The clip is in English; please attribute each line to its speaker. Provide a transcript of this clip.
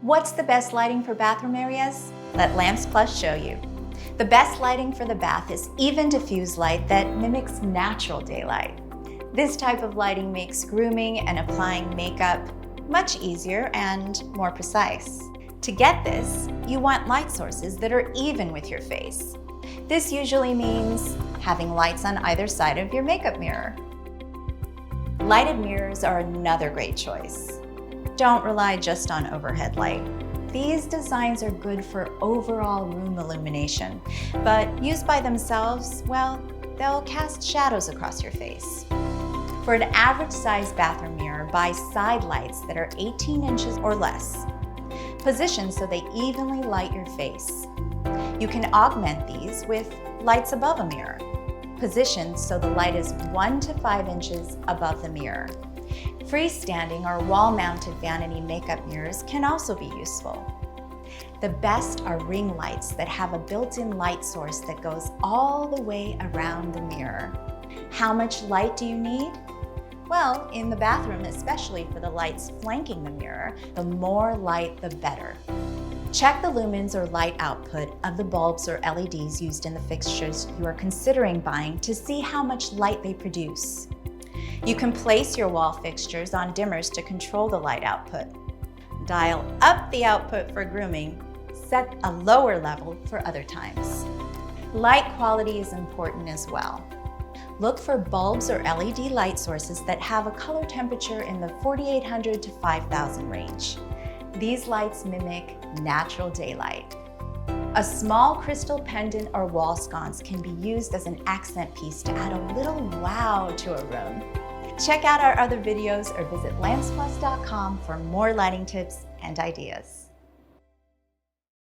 Speaker 1: What's the best lighting for bathroom areas? Let Lamps Plus show you. The best lighting for the bath is even diffuse light that mimics natural daylight. This type of lighting makes grooming and applying makeup much easier and more precise. To get this, you want light sources that are even with your face. This usually means having lights on either side of your makeup mirror. Lighted mirrors are another great choice. Don't rely just on overhead light. These designs are good for overall room illumination, but used by themselves, well, they'll cast shadows across your face. For an average-sized bathroom mirror, buy side lights that are 18 inches or less, positioned so they evenly light your face. You can augment these with lights above a mirror, positioned so the light is 1 to 5 inches above the mirror. Freestanding or wall-mounted vanity makeup mirrors can also be useful. The best are ring lights that have a built-in light source that goes all the way around the mirror. How much light do you need? Well, in the bathroom, especially for the lights flanking the mirror, the more light, the better. Check the lumens or light output of the bulbs or LEDs used in the fixtures you are considering buying to see how much light they produce. You can place your wall fixtures on dimmers to control the light output. Dial up the output for grooming, set a lower level for other times. Light quality is important as well. Look for bulbs or LED light sources that have a color temperature in the 4800 to 5000 range. These lights mimic natural daylight. A small crystal pendant or wall sconce can be used as an accent piece to add a little wow to a room. Check out our other videos or visit lampsplus.com for more lighting tips and ideas.